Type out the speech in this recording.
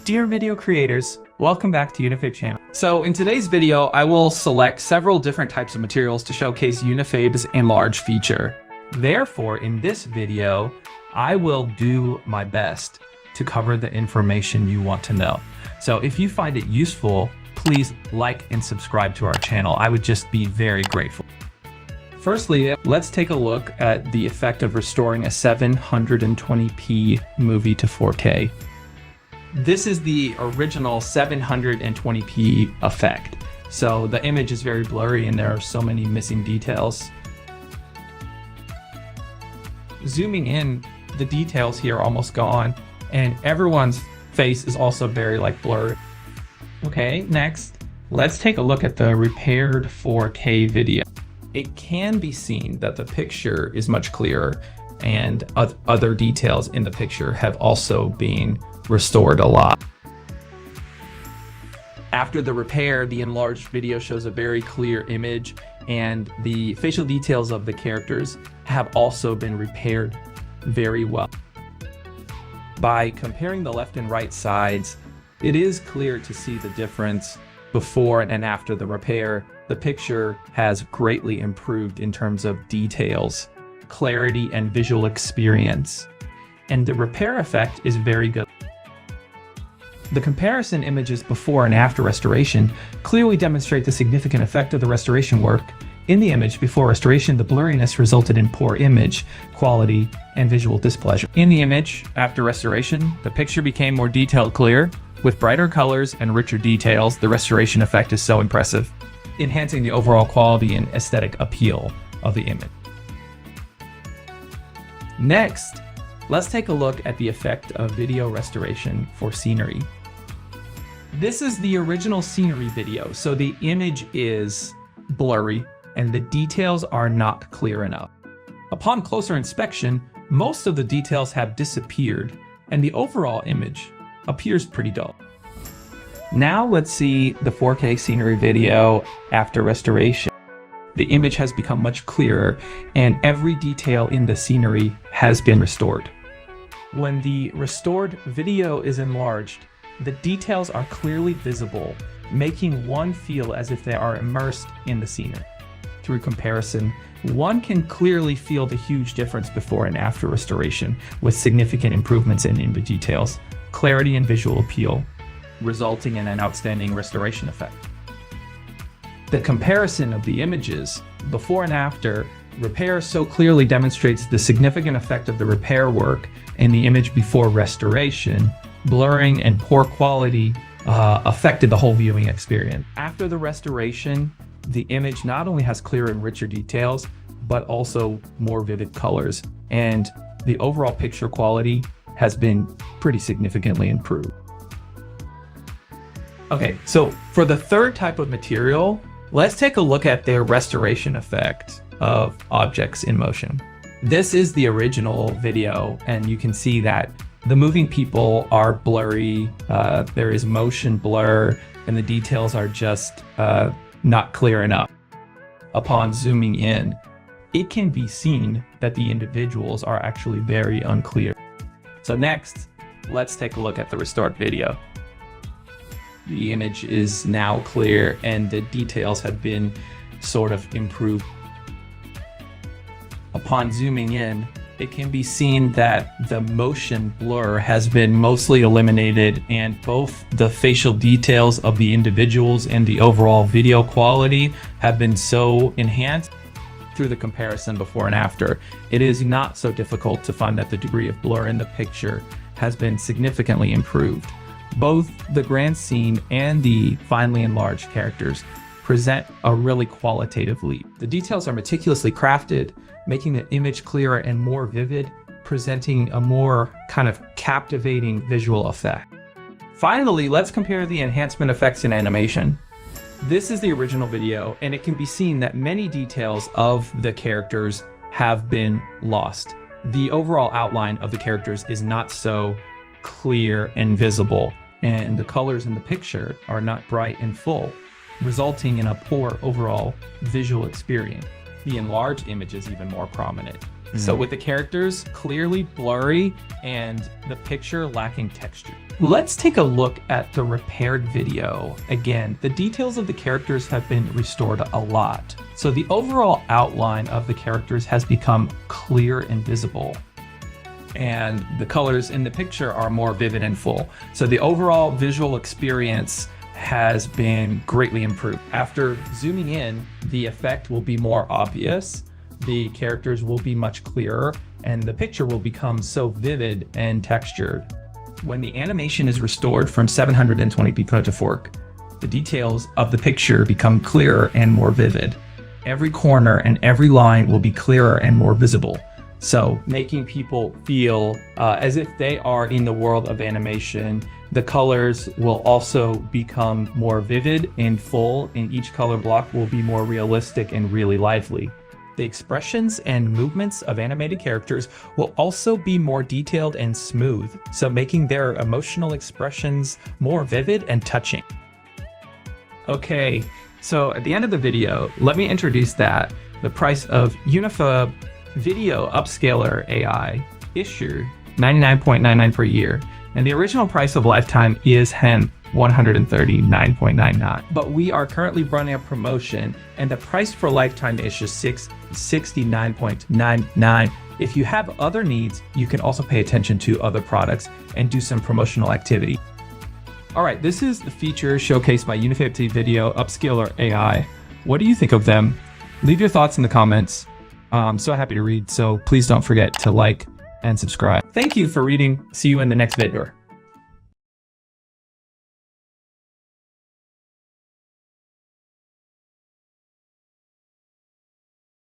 Dear video creators, welcome back to UniFab channel. So in today's video, I will select several different types of materials to showcase UniFab's enlarge feature. Therefore, in this video, I will do my best to cover the information you want to know. So if you find it useful, please like and subscribe to our channel. I would just be very grateful. Firstly, let's take a look at the effect of restoring a 720p movie to 4K. This is the original 720p effect. So the image is very blurry and there are so many missing details. Zooming in, the details here are almost gone and everyone's face is also very blurry. Okay, next, let's take a look at the repaired 4K video. It can be seen that the picture is much clearer and other details in the picture have also been restored a lot. After the repair, the enlarged video shows a very clear image and the facial details of the characters have also been repaired very well. By comparing the left and right sides, it is clear to see the difference before and after the repair. The picture has greatly improved in terms of details, clarity, and visual experience. And the repair effect is very good. The comparison images before and after restoration clearly demonstrate the significant effect of the restoration work. In the image before restoration, the blurriness resulted in poor image quality and visual displeasure. In the image after restoration, the picture became more detailed, clear, with brighter colors and richer details. The restoration effect is so impressive, enhancing the overall quality and aesthetic appeal of the image. Next, let's take a look at the effect of video restoration for scenery. This is the original scenery video, so the image is blurry and the details are not clear enough. Upon closer inspection, most of the details have disappeared and the overall image appears pretty dull. Now let's see the 4K scenery video after restoration. The image has become much clearer and every detail in the scenery has been restored. When the restored video is enlarged, the details are clearly visible, making one feel as if they are immersed in the scenery. Through comparison, one can clearly feel the huge difference before and after restoration, with significant improvements in image details, clarity, and visual appeal, resulting in an outstanding restoration effect. The comparison of the images before and after repair so clearly demonstrates the significant effect of the repair work in the image before restoration. Blurring and poor quality affected the whole viewing experience. After the restoration, the image not only has clearer and richer details, but also more vivid colors, and the overall picture quality has been pretty significantly improved. Okay, so for the third type of material, let's take a look at their restoration effect of objects in motion. This is the original video, and you can see that the moving people are blurry, there is motion blur, and the details are just not clear enough. Upon zooming in, it can be seen that the individuals are actually very unclear. So next, let's take a look at the restored video. The image is now clear and the details have been sort of improved. Upon zooming in, it can be seen that the motion blur has been mostly eliminated and both the facial details of the individuals and the overall video quality have been so enhanced. Through the comparison before and after, it is not so difficult to find that the degree of blur in the picture has been significantly improved. Both the grand scene and the finely enlarged characters present a really qualitative leap. The details are meticulously crafted, making the image clearer and more vivid, presenting a more kind of captivating visual effect. Finally, let's compare the enhancement effects in animation. This is the original video, and it can be seen that many details of the characters have been lost. The overall outline of the characters is not so clear and visible, and the colors in the picture are not bright and full, resulting in a poor overall visual experience. The enlarged image is even more prominent, So with the characters clearly blurry and the picture lacking texture. Let's take a look at the repaired video. Again, the details of the characters have been restored a lot. So the overall outline of the characters has become clear and visible. And the colors in the picture are more vivid and full. So the overall visual experience has been greatly improved. After zooming in, the effect will be more obvious. The characters will be much clearer and the picture will become so vivid and textured. When the animation is restored from 720p photo fork, the details of the picture become clearer and more vivid. Every corner and every line will be clearer and more visible. So making people feel as if they are in the world of animation. The colors will also become more vivid and full, and each color block will be more realistic and really lively. The expressions and movements of animated characters will also be more detailed and smooth, so making their emotional expressions more vivid and touching. Okay, so at the end of the video, let me introduce that the price of UniFab Video Upscaler AI issue $99.99 per year, and the original price of lifetime is $139.99. But we are currently running a promotion, and the price for lifetime issue is $69.99. If you have other needs, you can also pay attention to other products and do some promotional activity. All right, this is the feature showcased by UniFab Video Upscaler AI. What do you think of them? Leave your thoughts in the comments. I'm so happy to read, so please don't forget to like and subscribe. Thank you for reading. See you in the next video.